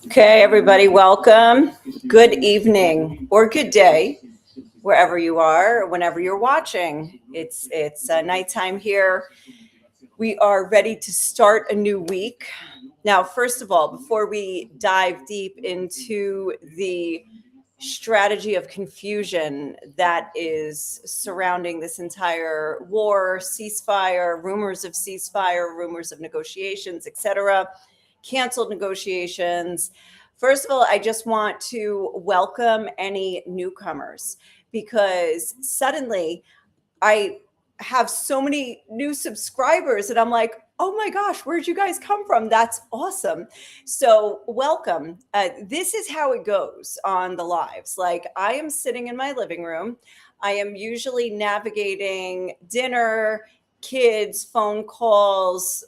Okay, everybody, welcome. Good evening or good day, wherever you are, whenever you're watching. It's nighttime here. We are ready to start a new week. Now, first of all, before we dive deep into the strategy of confusion that is surrounding this entire war, ceasefire, rumors of negotiations, etc., canceled negotiations. First of all, I just want to welcome any newcomers because suddenly I have so many new subscribers and I'm like, oh my gosh, where'd you guys come from? That's awesome. So welcome. This is how it goes on the lives. Like I am sitting in my living room. I am usually navigating dinner, kids, phone calls.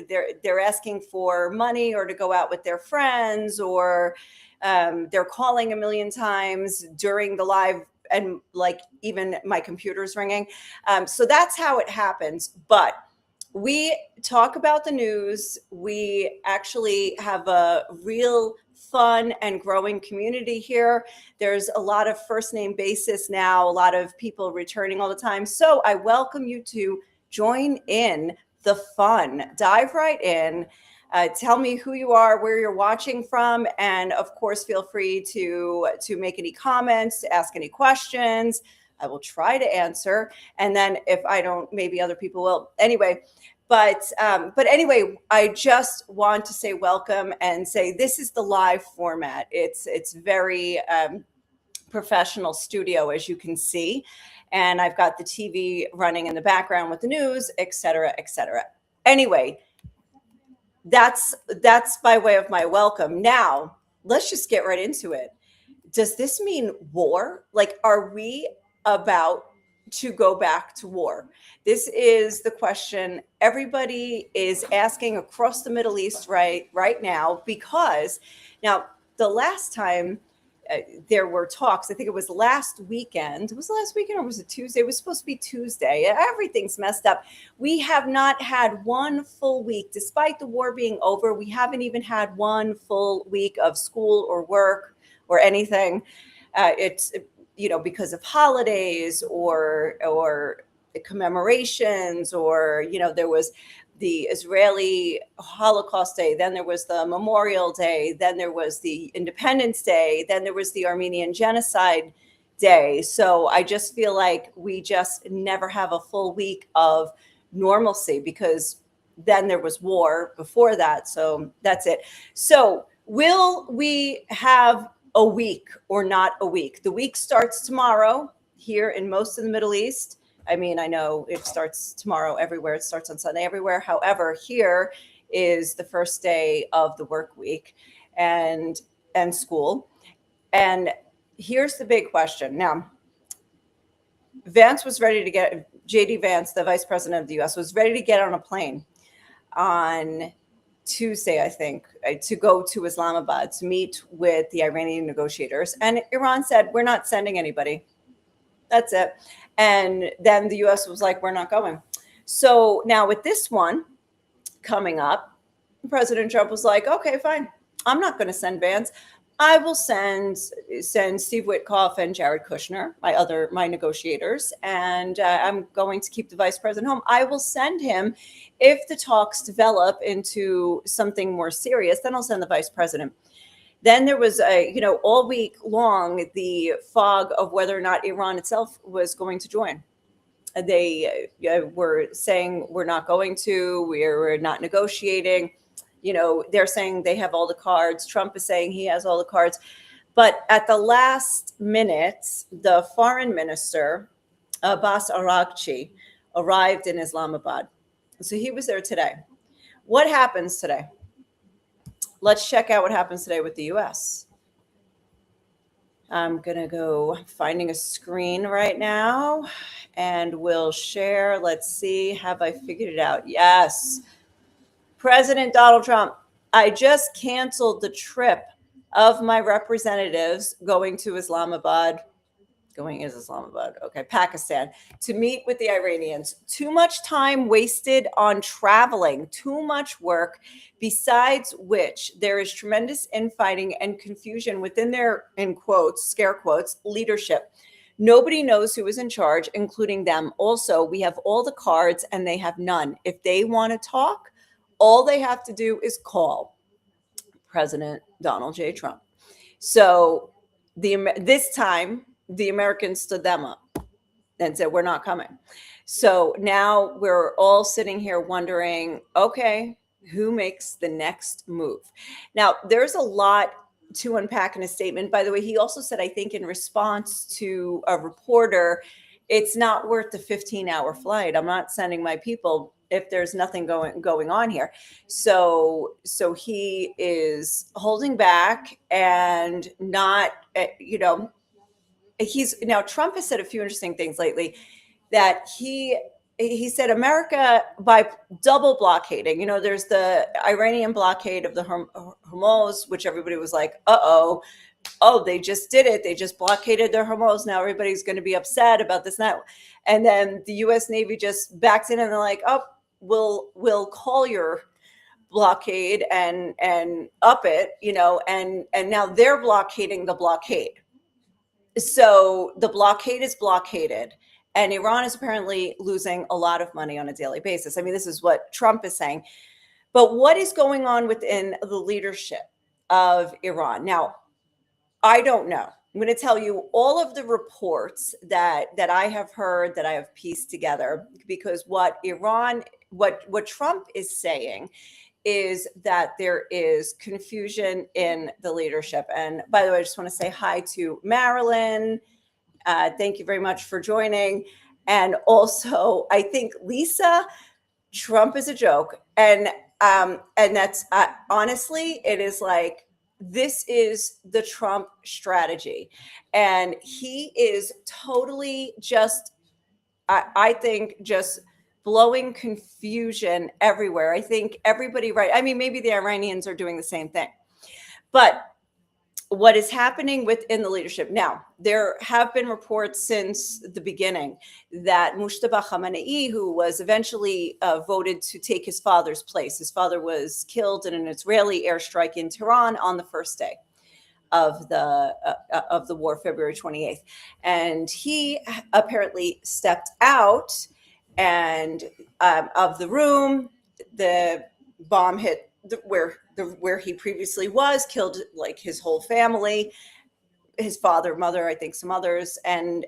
They're asking for money or to go out with their friends, or they're calling a million times during the live, and like even my computer's ringing. So that's how it happens. But we talk about the news. We actually have a real fun and growing community here. There's a lot of first name basis now, a lot of people returning all the time. So I welcome you to join in the fun. Dive right in. Tell me who you are, where you're watching from, and of course, feel free to make any comments, to ask any questions. I will try to answer, and then if I don't, maybe other people will. Anyway, but anyway, I just want to say welcome and say this is the live format. It's very professional studio, as you can see, and I've got the TV running in the background with the news, etc., etc. Anyway. That's by way of my welcome. Now, let's just get right into it. Does this mean war? Like, are we about to go back to war? This is the question everybody is asking across the Middle East right now, because now the last time there were talks, I think it was last weekend. Was it last weekend or was it Tuesday? It was supposed to be Tuesday. Everything's messed up. We have not had one full week, despite the war being over. We haven't even had one full week of school or work or anything. It's, because of holidays or commemorations, or, there was the Israeli Holocaust Day, then there was the Memorial Day, then there was the Independence Day, then there was the Armenian Genocide Day. So I just feel like we just never have a full week of normalcy, because then there was war before that. So that's it. So will we have a week or not a week? The week starts tomorrow here in most of the Middle East. I mean, I know it starts tomorrow everywhere. It starts on Sunday everywhere. However, here is the first day of the work week and school. And here's the big question. Now, Vance was ready to get, JD Vance, the vice president of the US, was ready to get on a plane on Tuesday, I think, to go to Islamabad to meet with the Iranian negotiators. And Iran said, we're not sending anybody. That's it. And then the US was like, we're not going. So now with this one coming up, President Trump was like, okay, fine. I'm not going to send Vance. I will send Steve Witkoff and Jared Kushner, my negotiators, and I'm going to keep the vice president home. I will send him if the talks develop into something more serious. Then I'll send the vice president. Then there was all week long, the fog of whether or not Iran itself was going to join. They were saying, we're not going to, we're not negotiating. They're saying they have all the cards. Trump is saying he has all the cards. But at the last minute, the foreign minister, Abbas Araghchi, arrived in Islamabad. So he was there today. What happens today? Let's check out what happens today with the U.S. I'm going to go finding a screen right now, and we'll share. Let's see. Have I figured it out? Yes. President Donald Trump, I just canceled the trip of my representatives going to Islamabad. going is Islamabad. Okay, Pakistan, to meet with the Iranians. Too much time wasted on traveling, too much work, besides which there is tremendous infighting and confusion within their, in quotes, scare quotes, leadership. Nobody knows who is in charge, including them. Also, we have all the cards and they have none. If they want to talk, all they have to do is call President Donald J. Trump. So this time, the Americans stood them up and said, we're not coming. So now we're all sitting here wondering, okay, who makes the next move? Now, there's a lot to unpack in a statement. By the way, he also said, I think in response to a reporter, it's not worth the 15-hour flight. I'm not sending my people if there's nothing going on here. So he is holding back and not, he's now, Trump has said a few interesting things lately that he said America, by double blockading, there's the Iranian blockade of the Hormuz, which everybody was like, oh, they just did it. They just blockaded their Hormuz. Now everybody's going to be upset about this and that. And then the U.S. Navy just backs in and they're like, oh, we'll call your blockade and up it, and now they're blockading the blockade. So the blockade is blockaded, and Iran is apparently losing a lot of money on a daily basis. I mean, this is what Trump is saying. But what is going on within the leadership of Iran? Now, I don't know. I'm going to tell you all of the reports that I have heard, that I have pieced together, because what Trump is saying is that there is confusion in the leadership. And by the way, I just want to say hi to Marilyn. Thank you very much for joining. And also, I think Lisa, Trump is a joke. And that's honestly, it is like, this is the Trump strategy. And he is totally just, I think, just blowing confusion everywhere. I think everybody, right? I mean, maybe the Iranians are doing the same thing. But what is happening within the leadership now, there have been reports since the beginning that Mustafa Khamenei, who was eventually voted to take his father's place, his father was killed in an Israeli airstrike in Tehran on the first day of the war, February 28th. And he apparently stepped out and of the room. The bomb hit where he previously was, killed like his whole family, his father, mother, I think some others, and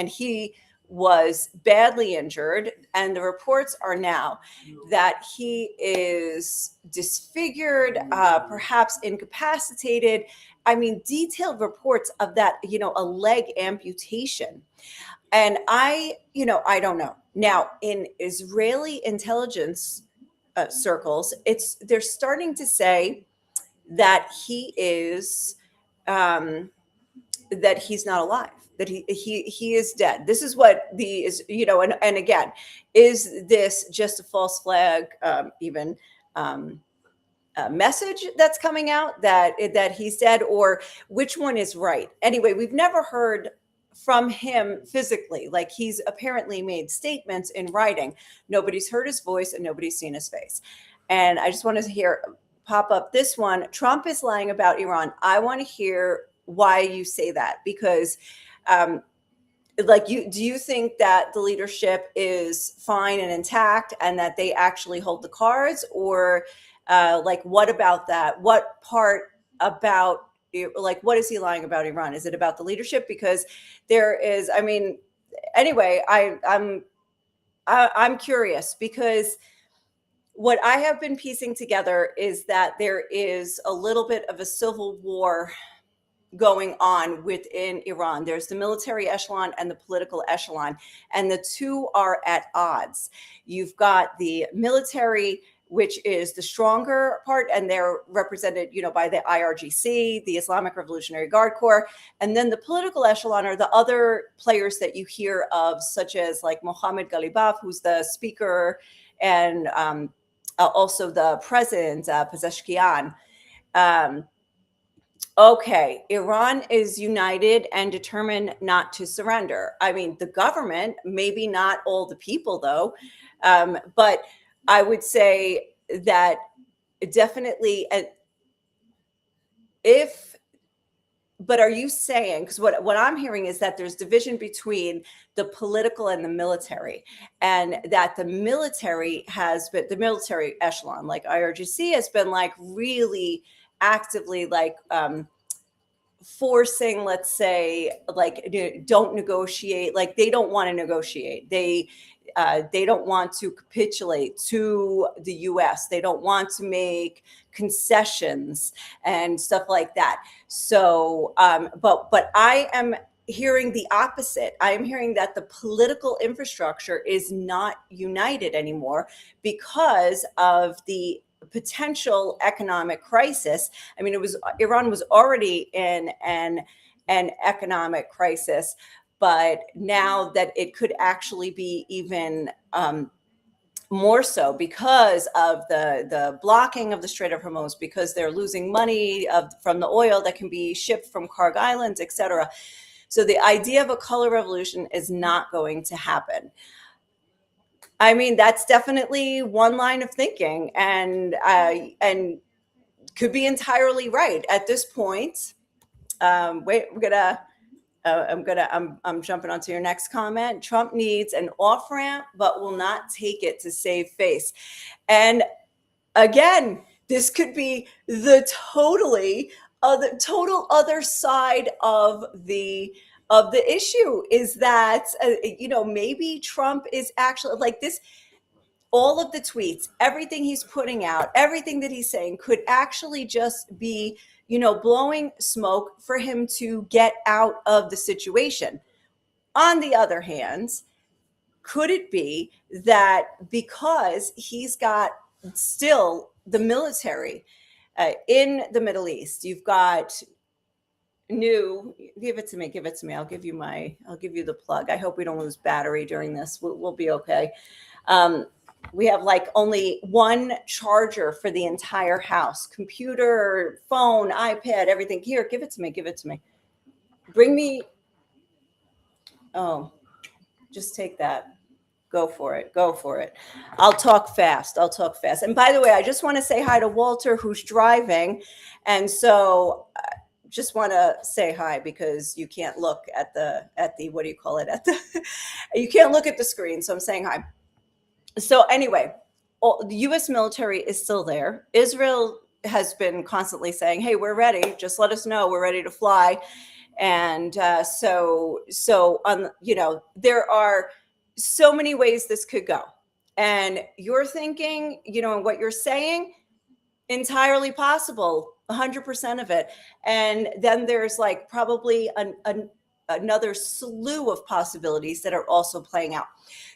he was badly injured. And the reports are now that he is disfigured, perhaps incapacitated. I mean, detailed reports of that, a leg amputation. And I don't know. Now, in Israeli intelligence circles, they're starting to say that he is that he's not alive, that he is dead. This is what and again, is this just a false flag, even message that's coming out that he's dead, or which one is right? Anyway, we've never heard from him physically. Like, he's apparently made statements in writing. Nobody's heard his voice and nobody's seen his face. And I just wanted to pop up this one. Trump is lying about Iran. I want to hear why you say that, because do you think that the leadership is fine and intact and that they actually hold the cards, or what about that? What part about, what is he lying about Iran? Is it about the leadership? Because there is, anyway, I'm curious, because what I have been piecing together is that there is a little bit of a civil war going on within Iran. There's the military echelon and the political echelon, and the two are at odds. You've got the military, which is the stronger part, and they're represented, by the IRGC, the Islamic Revolutionary Guard Corps. And then the political echelon are the other players that you hear of, such as like Mohammad Ghalibaf, who's the speaker, and also the president, Pezeshkian. Okay, Iran is united and determined not to surrender. I mean, the government, maybe not all the people, though, but I would say that definitely, if but are you saying, because what I'm hearing is that there's division between the political and the military, and that the military echelon, like IRGC, has been like really actively like forcing, let's say, like, don't negotiate, like they don't want to negotiate, they don't want to capitulate to the US, they don't want to make concessions and stuff like that. So but I am hearing the opposite. I am hearing that the political infrastructure is not united anymore because of the potential economic crisis. I mean, Iran was already in an economic crisis, but now that it could actually be even more so because of the blocking of the Strait of Hormuz, because they're losing money from the oil that can be shipped from Karg Islands, etc. So the idea of a color revolution is not going to happen. I mean, that's definitely one line of thinking, and could be entirely right at this point. Wait, I'm jumping onto your next comment. Trump needs an off ramp, but will not take it to save face. And again, this could be the total other side of the issue, is that maybe Trump is actually like this. All of the tweets, everything he's putting out, everything that he's saying could actually just be, blowing smoke for him to get out of the situation. On the other hand, could it be that because he's got still the military in the Middle East, you've got give it to me, I'll give you the plug. I hope we don't lose battery during this. We'll be okay. We have like only one charger for the entire house: computer, phone, iPad, everything. Here, give it to me. Bring me. Oh, just take that. Go for it. I'll talk fast. And by the way, I just want to say hi to Walter, who's driving. And so just want to say hi, because you can't look at the what do you call it, you can't look at the screen. So I'm saying hi. So anyway, the U.S. military is still there. Israel has been constantly saying, "Hey, we're ready. Just let us know. We're ready to fly." And there are so many ways this could go. And you're thinking, and what you're saying, entirely possible, 100% of it. And then there's like probably another slew of possibilities that are also playing out.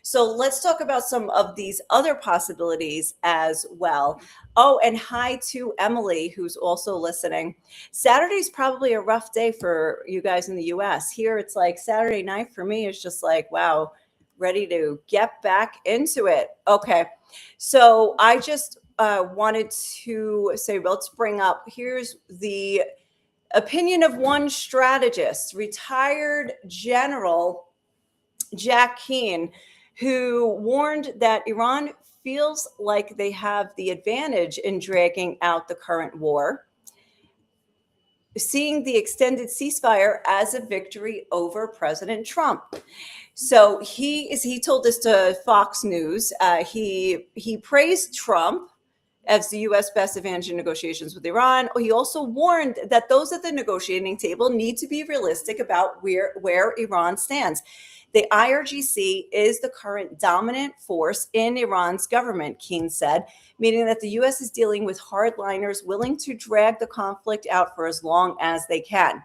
So let's talk about some of these other possibilities as well. Oh, and hi to Emily, who's also listening. Saturday's probably a rough day for you guys in the US. Here it's like Saturday night for me is just like, wow, ready to get back into it. Okay. So I just wanted to say, let's bring up, here's the opinion of one strategist, retired General Jack Keane, who warned that Iran feels like they have the advantage in dragging out the current war, seeing the extended ceasefire as a victory over President Trump. So he told this to Fox News. He praised Trump as the U.S. best advantage in negotiations with Iran. He also warned that those at the negotiating table need to be realistic about where Iran stands. The IRGC is the current dominant force in Iran's government, Keane said, meaning that the U.S. is dealing with hardliners willing to drag the conflict out for as long as they can.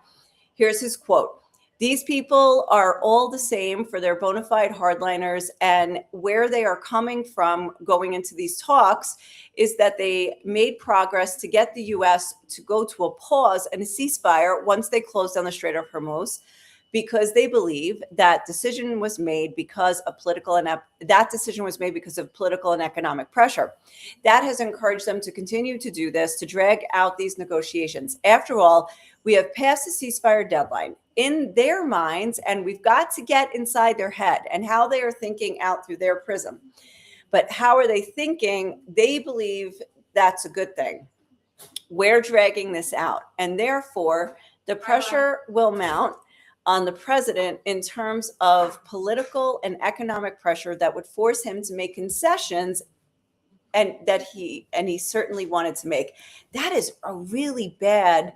Here's his quote. These people are all the same for their bona fide hardliners, and where they are coming from going into these talks is that they made progress to get the U.S. to go to a pause and a ceasefire once they closed down the Strait of Hormuz. because they believe that decision was made because of political and economic pressure. That has encouraged them to continue to do this, to drag out these negotiations. After all, we have passed the ceasefire deadline in their minds, and we've got to get inside their head and how they are thinking out through their prism. But how are they thinking? They believe that's a good thing. We're dragging this out, and therefore the pressure will mount on the president in terms of political and economic pressure that would force him to make concessions, and that he certainly wanted to make. That is a really bad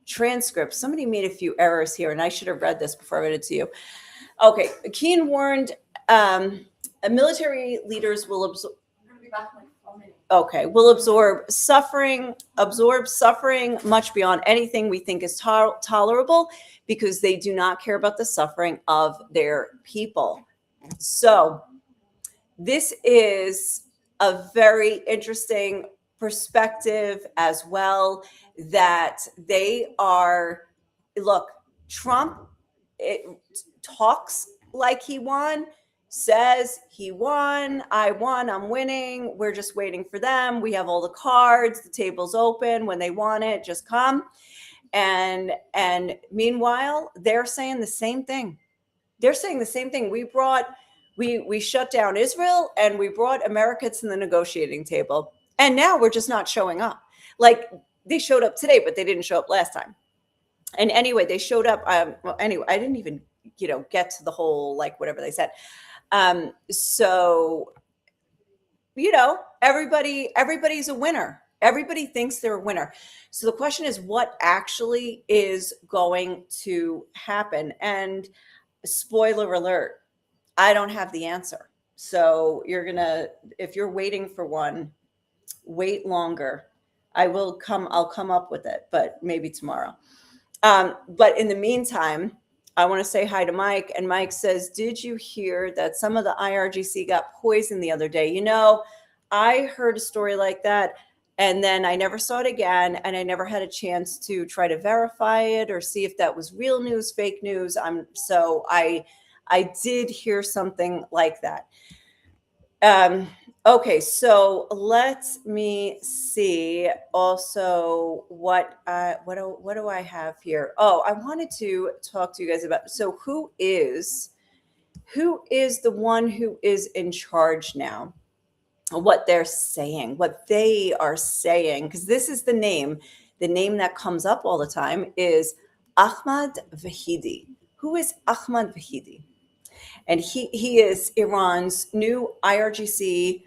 transcript. Somebody made a few errors here, and I should have read this before I read it to you. Okay, Keane warned military leaders will absorb. Will absorb suffering much beyond anything we think is tolerable, because they do not care about the suffering of their people. So this is a very interesting perspective as well, that they are, look, Trump talks like he won, says he won, I won, I'm winning, we're just waiting for them, we have all the cards, the table's open, when they want it, just come. And meanwhile, they're saying the same thing. We shut down Israel, and we brought America to the negotiating table, and now we're just not showing up. Like, they showed up today, but they didn't show up last time. And anyway, they showed up. Anyway, I didn't even get to the whole, like, whatever they said. So everybody's a winner. Everybody thinks they're a winner. So the question is, what actually is going to happen? And spoiler alert, I don't have the answer. So if you're waiting for one, wait longer. I'll come up with it, but maybe tomorrow. But in the meantime, I want to say hi to Mike. And Mike says, did you hear that some of the IRGC got poisoned the other day? I heard a story like that, and then I never saw it again, and I never had a chance to try to verify it or see if that was real news, fake news. So I did hear something like that. Okay, so let me see also what do I have here? Oh, I wanted to talk to you guys about, so who is the one who is in charge now? What they are saying, because this is the name that comes up all the time is Ahmad Vahidi. Who is Ahmad Vahidi? And he is Iran's new IRGC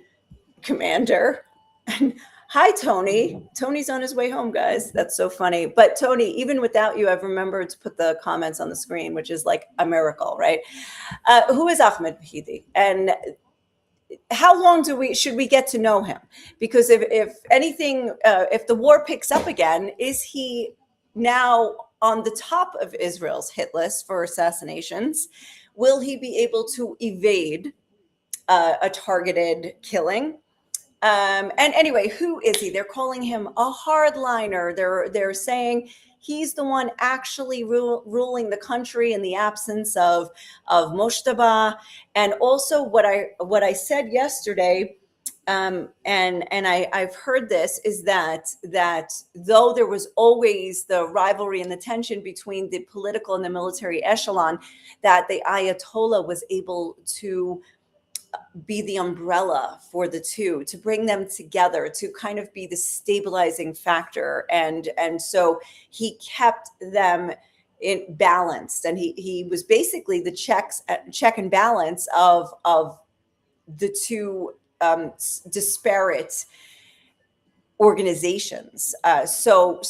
commander. And hi, Tony. Tony's on his way home, guys. That's so funny. But Tony, even without you, I've remembered to put the comments on the screen, which is like a miracle, right? Who is Ahmad Vahidi? And how long should we get to know him? Because if anything, if the war picks up again, is he now on the top of Israel's hit list for assassinations? Will he be able to evade a targeted killing? And anyway, who is he? They're calling him a hardliner. They're saying he's the one actually ruling the country in the absence of Moshtaba. And also what I said yesterday, and I've heard this, is that though there was always the rivalry and the tension between the political and the military echelon, that the Ayatollah was able to be the umbrella for the two, to bring them together, to kind of be the stabilizing factor. And so he kept them balanced, and he was basically the check and balance of the two disparate organizations. So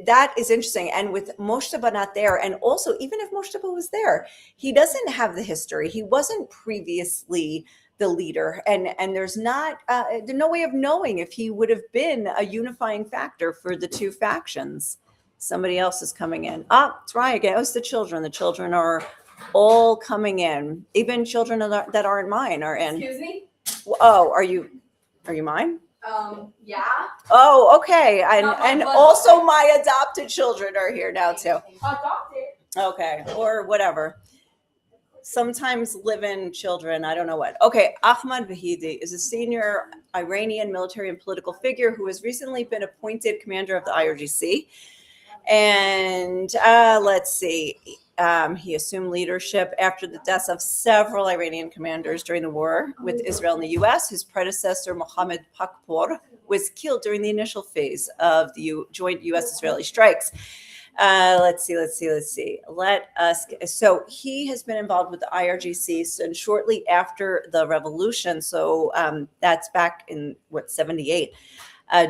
that is interesting. And with Moshtaba not there, and also even if Moshtaba was there, he doesn't have the history. He wasn't previously the leader, and there's no way of knowing if he would have been a unifying factor for the two factions. Somebody else is coming in. It's Ryan again. Oh, it's the children. The children are all coming in. Even children that aren't mine are in. Excuse me? Oh, are you mine? Yeah. Oh, okay. And Not my blood also brother. my adopted children are here now too. Adopted? Okay, or whatever. Sometimes live-in children, I don't know what. Okay, Ahmad Vahidi is a senior Iranian military and political figure who has recently been appointed commander of the IRGC. And let's see, he assumed leadership after the deaths of several Iranian commanders during the war with Israel and the U.S. His predecessor, Mohammed Pakpour, was killed during the initial phase of the joint U.S.-Israeli strikes. Let's see. So he has been involved with the IRGC since shortly after the revolution. So that's back in 78.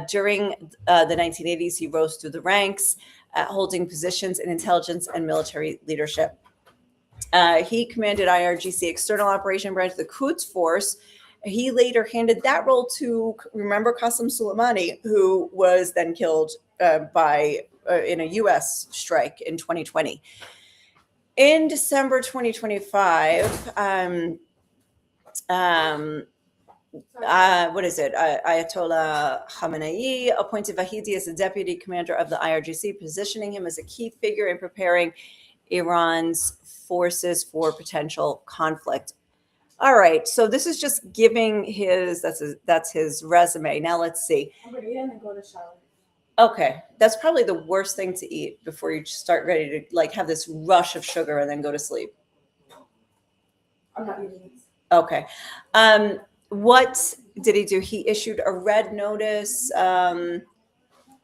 During the 1980s, he rose through the ranks, holding positions in intelligence and military leadership. He commanded IRGC External Operation Branch, the Quds Force. He later handed that role to, remember, Qasem Soleimani, who was then killed in a U.S. strike in 2020. In December 2025, Ayatollah Khamenei appointed Vahidi as the deputy commander of the IRGC, positioning him as a key figure in preparing Iran's forces for potential conflict. All right, so this is just giving that's his resume. Now let's see. I'm gonna eat and then go to shower. Okay, that's probably the worst thing to eat before you start ready to like have this rush of sugar and then go to sleep. I'm not eating this. Okay. What did he do? He issued a red notice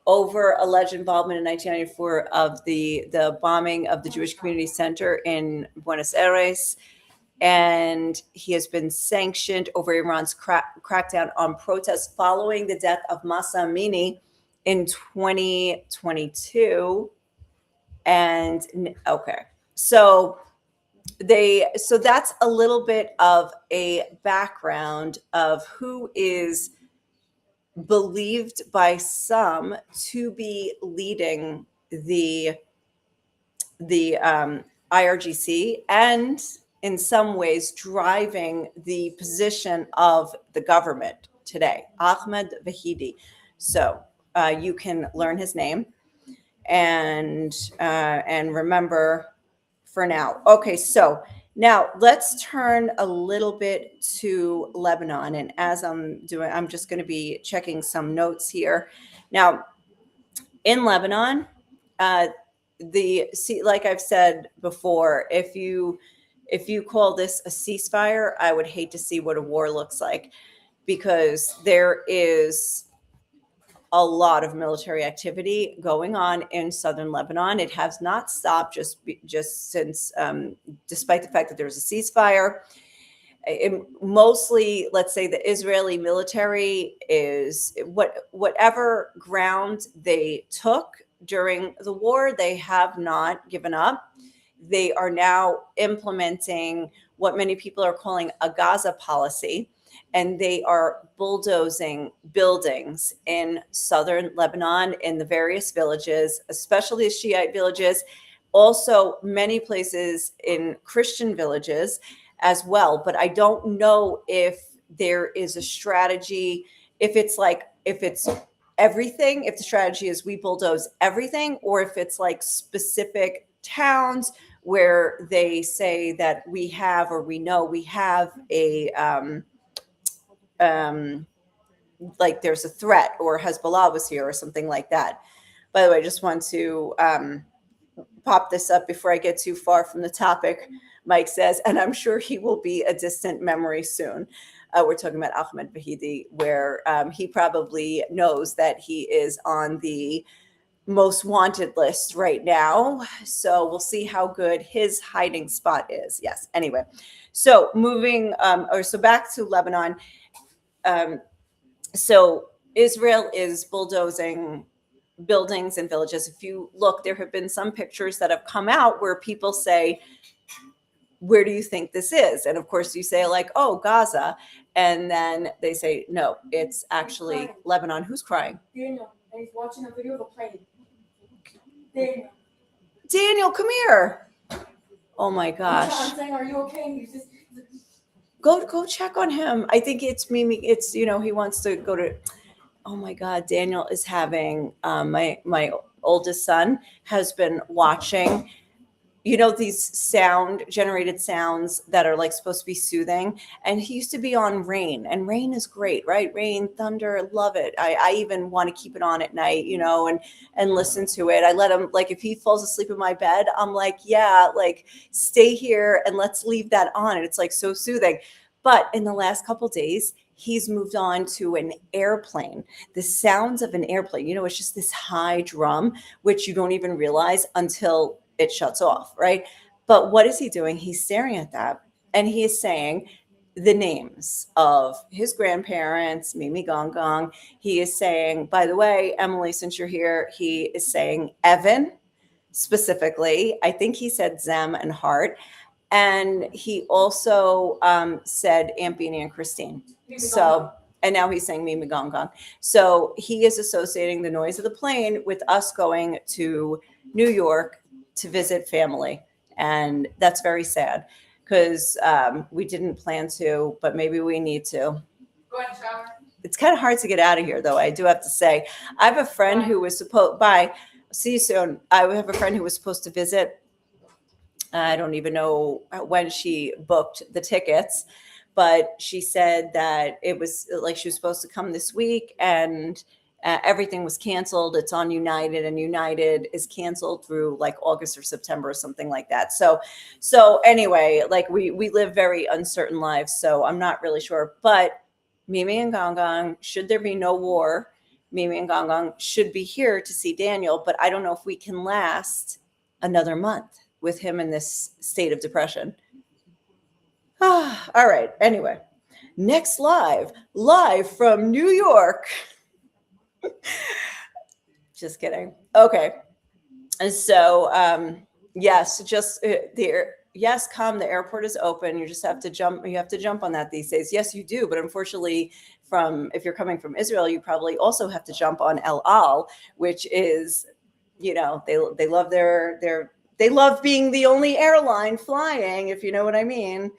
over alleged involvement in 1994 of the bombing of the Jewish Community Center in Buenos Aires. And he has been sanctioned over Iran's crackdown on protests following the death of Mahsa Amini in 2022. And okay, so that's a little bit of a background of who is believed by some to be leading the IRGC and in some ways driving the position of the government today, Ahmed Vahidi. So you can learn his name and remember for now. Okay, so now let's turn a little bit to Lebanon. And as I'm just going to be checking some notes here. Now, in Lebanon, like I've said before, if you call this a ceasefire, I would hate to see what a war looks like, because there is a lot of military activity going on in southern Lebanon. It has not stopped just since, despite the fact that there was a ceasefire. Mostly, let's say, the Israeli military is whatever ground they took during the war, they have not given up. They are now implementing what many people are calling a Gaza policy, and they are bulldozing buildings in southern Lebanon in the various villages, especially the Shiite villages, also many places in Christian villages as well. But I don't know if there is a strategy, if it's everything, if the strategy is we bulldoze everything, or if it's like specific towns where they say that we have, or we know we have a like there's a threat, or Hezbollah was here or something like that. By the way, I just want to pop this up before I get too far from the topic. Mike says, and I'm sure he will be a distant memory soon. We're talking about Ahmed Vahidi, where he probably knows that he is on the most wanted list right now. So we'll see how good his hiding spot is. Yes. Anyway, so back to Lebanon. So Israel is bulldozing buildings and villages. If you look, there have been some pictures that have come out where people say, where do you think this is? And of course you say like, oh, Gaza. And then they say, no, it's actually Lebanon. Who's crying? Daniel, and he's watching a video of a plane. Daniel, come here. Oh my gosh. I'm saying, are you okay? Go check on him. I think it's Mimi. It's, he wants to go to, oh my God, Daniel is having, my oldest son has been watching these generated sounds that are like supposed to be soothing. And he used to be on Rain, and Rain is great, right? Rain, thunder, love it. I even want to keep it on at night, and listen to it. I let him, like, if he falls asleep in my bed, I'm like, yeah, like, stay here and let's leave that on. And it's like so soothing. But in the last couple days, he's moved on to an airplane. The sounds of an airplane, it's just this high drum, which you don't even realize until it shuts off, right? But what is he doing? He's staring at that, and he is saying the names of his grandparents, Mimi Gong Gong. He is saying, by the way, Emily, since you're here, he is saying Evan specifically. I think he said Zem and Hart. And he also said Aunt Beanie and Christine. So, and now he's saying Mimi Gong Gong. So he is associating the noise of the plane with us going to New York to visit family. And that's very sad because we didn't plan to, but maybe we need to. Go ahead and shower. It's kind of hard to get out of here, though, I do have to say. I have a friend who was see you soon. I have a friend who was supposed to visit. I don't even know when she booked the tickets, but she said that it was like she was supposed to come this week, and everything was canceled. It's on United, and United is canceled through like August or September or something like that. So anyway, like we live very uncertain lives. So I'm not really sure, but Mimi and Gong Gong, should there be no war, Mimi and Gong Gong should be here to see Daniel, but I don't know if we can last another month with him in this state of depression. All right. Anyway, next live from New York. Just kidding. Okay. And so, yes, just there. Yes, come. The airport is open. You just have to jump. You have to jump on that these days. Yes, you do. But unfortunately, if you're coming from Israel, you probably also have to jump on El Al, which is, they love they love being the only airline flying, if you know what I mean.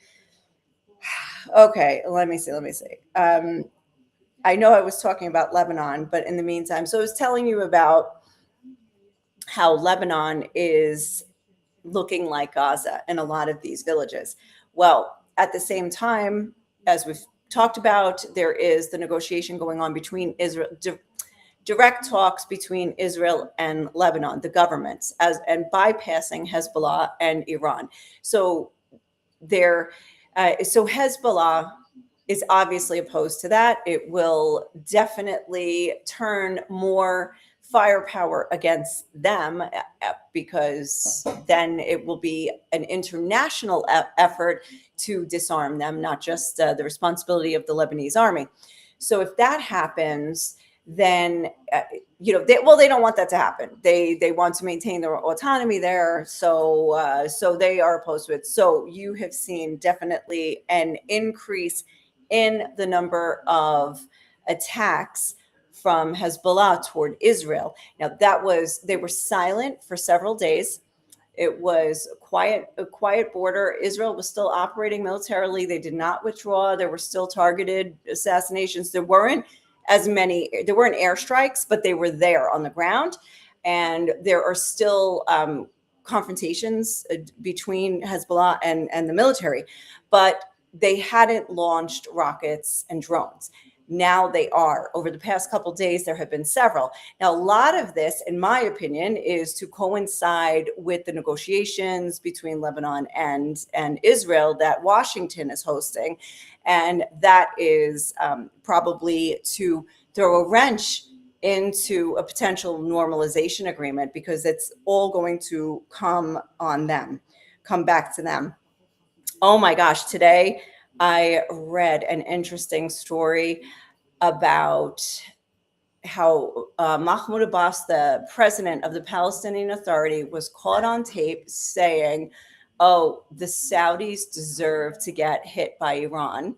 Okay, let me see. I know I was talking about Lebanon, but in the meantime, so I was telling you about how Lebanon is looking like Gaza in a lot of these villages. Well, at the same time, as we've talked about, there is the negotiation going on between Israel, direct talks between Israel and Lebanon, the governments, and bypassing Hezbollah and Iran. So so Hezbollah is obviously opposed to that. It will definitely turn more firepower against them because then it will be an international effort to disarm them, not just the responsibility of the Lebanese army. So if that happens, then they don't want that to happen. They want to maintain their autonomy there, so they are opposed to it. So you have seen definitely an increase in the number of attacks from Hezbollah toward Israel. Now they were silent for several days. It was a quiet border. Israel was still operating militarily. They did not withdraw. There were still targeted assassinations. There weren't airstrikes, but they were there on the ground. And there are still confrontations between Hezbollah and the military, but they hadn't launched rockets and drones. Now they are. Over the past couple of days, there have been several. Now, a lot of this, in my opinion, is to coincide with the negotiations between Lebanon and Israel that Washington is hosting. And that is probably to throw a wrench into a potential normalization agreement, because it's all going to come back to them. Oh my gosh, today I read an interesting story about how Mahmoud Abbas, the president of the Palestinian Authority, was caught on tape saying, oh, the Saudis deserve to get hit by Iran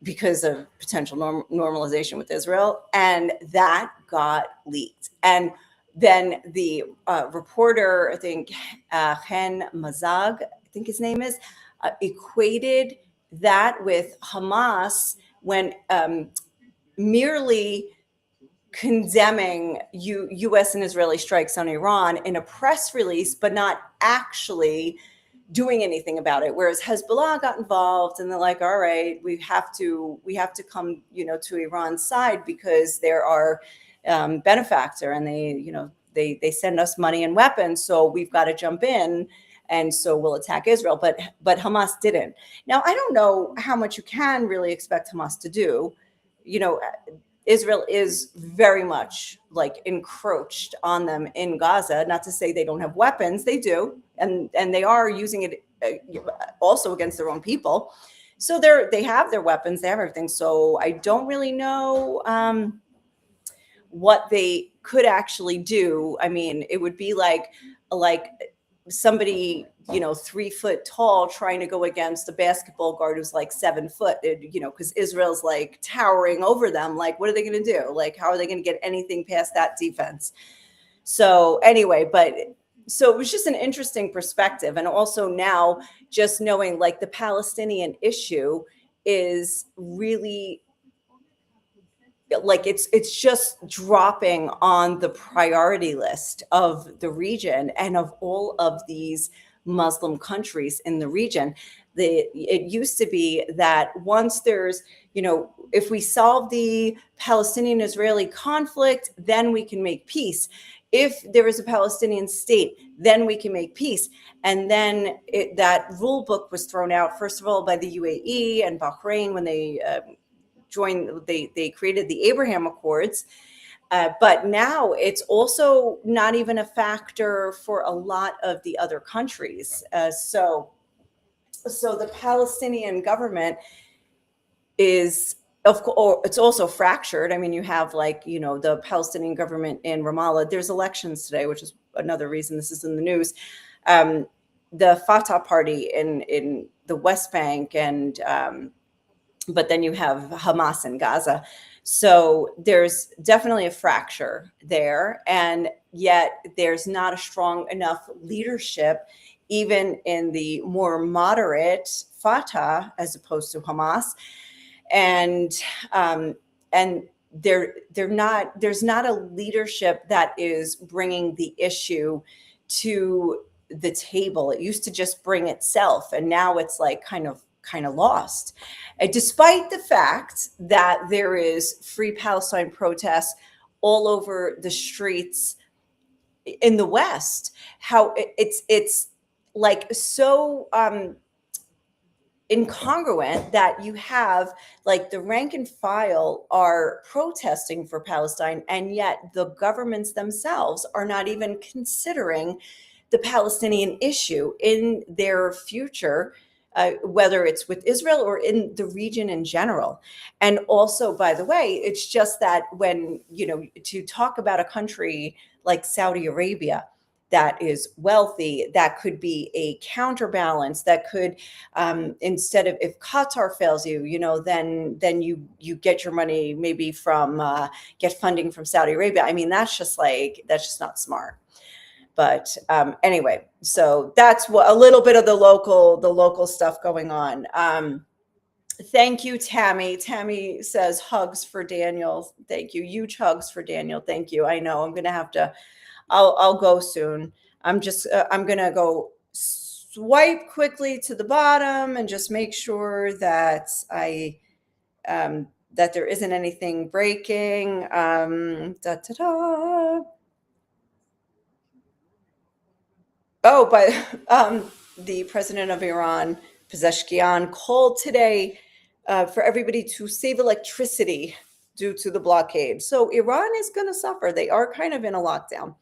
because of potential normalization with Israel. And that got leaked. And then the reporter, I think, Chen Mazag, I think his name is, equated that with Hamas when merely condemning U.S. and Israeli strikes on Iran in a press release, but not actually doing anything about it. Whereas Hezbollah got involved, and they're like, "All right, we have to come, to Iran's side because they're our benefactor, and they send us money and weapons, so we've got to jump in." And so we'll attack Israel, but Hamas didn't. Now I don't know how much you can really expect Hamas to do. Israel is very much like encroached on them in Gaza. Not to say they don't have weapons, they do, and they are using it also against their own people. So they have their weapons, they have everything. So I don't really know what they could actually do. I mean, it would be like somebody 3 foot tall trying to go against a basketball guard who's like 7 foot, because Israel's like towering over them. Like, what are they going to do? Like, how are they going to get anything past that defense? So anyway, so it was just an interesting perspective. And also now just knowing like the Palestinian issue is really like it's just dropping on the priority list of the region and of all of these Muslim countries in the region. It used to be that once there's, if we solve the Palestinian-Israeli conflict, then we can make peace. If there is a Palestinian state, then we can make peace. And then that rule book was thrown out, first of all, by the UAE and Bahrain when they they created the Abraham Accords. But now it's also not even a factor for a lot of the other countries. So the Palestinian government is, of course, it's also fractured. I mean, you have the Palestinian government in Ramallah. There's elections today, which is another reason this is in the news. The Fatah party in the West Bank, and but then you have Hamas in Gaza. So there's definitely a fracture there. And yet there's not a strong enough leadership, even in the more moderate Fatah as opposed to Hamas. And there's not a leadership that is bringing the issue to the table. It used to just bring itself, and now it's like kind of lost. Despite the fact that there is Free Palestine protests all over the streets in the West, how it's like so incongruent that you have like the rank and file are protesting for Palestine, and yet the governments themselves are not even considering the Palestinian issue in their future, whether it's with Israel or in the region in general. And also, by the way, it's just that when, to talk about a country like Saudi Arabia that is wealthy, that could be a counterbalance, that could, instead of, if Qatar fails you, then you get your money maybe from, get funding from Saudi Arabia. I mean, that's just not smart. But anyway, so that's what a little bit of the local stuff going on. Thank you, Tammy. Tammy says hugs for Daniel. Thank you. Huge hugs for Daniel. Thank you. I know I'm going to have to, I'll go soon. I'm going to go swipe quickly to the bottom and just make sure that that there isn't anything breaking. Oh, but the president of Iran, Pezeshkian, called today for everybody to save electricity due to the blockade. So Iran is going to suffer. They are kind of in a lockdown.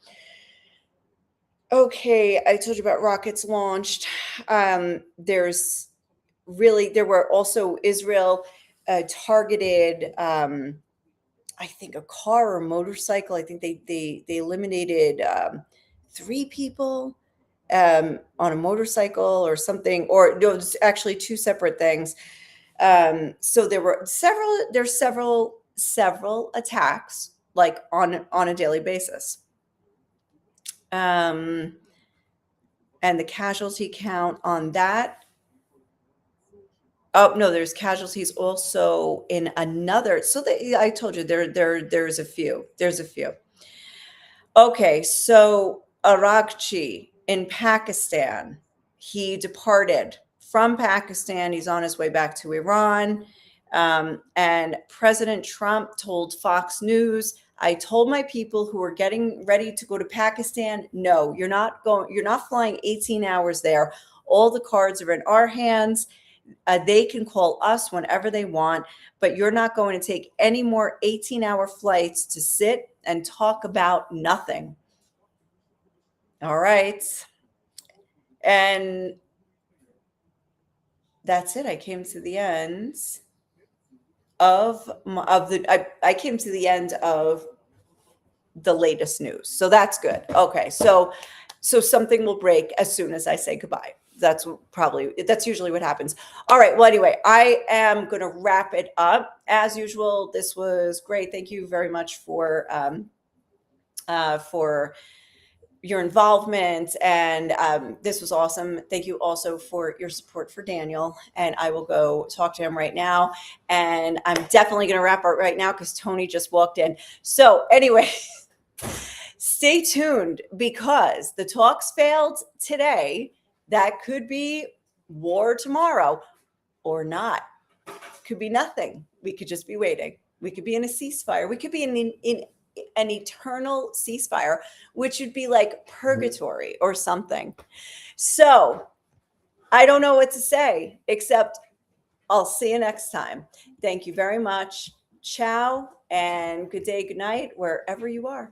Okay, I told you about rockets launched. There were also Israel targeted, I think, a car or motorcycle. I think they eliminated 3 people on a motorcycle or something, or no, it's actually 2 separate things. So there's several attacks like on a daily basis. And the casualty count on that Oh no, there's casualties also in another. So I told you there's a few. There's a few. Okay, so Arakchi in Pakistan, he departed from Pakistan. He's on his way back to Iran. And President Trump told Fox News, I told my people who are getting ready to go to Pakistan, no, you're not going, you're not flying 18 hours there. All the cards are in our hands. They can call us whenever they want, but you're not going to take any more 18-hour flights to sit and talk about nothing. All right. And that's it. I came to the end I came to the end of the latest news. So that's good. Okay. So something will break as soon as I say goodbye. That's usually what happens. All right. Well, anyway, I am going to wrap it up as usual. This was great. Thank you very much for your involvement, and this was awesome. Thank you also for your support for Daniel, and I will go talk to him right now, and I'm definitely going to wrap up right now because Tony just walked in. So anyway, stay tuned because the talks failed today. That could be war tomorrow or not. Could be nothing. We could just be waiting. We could be in a ceasefire. We could be in an eternal ceasefire, which would be like purgatory or something. So I don't know what to say, except I'll see you next time. Thank you very much. Ciao and good day, good night, wherever you are.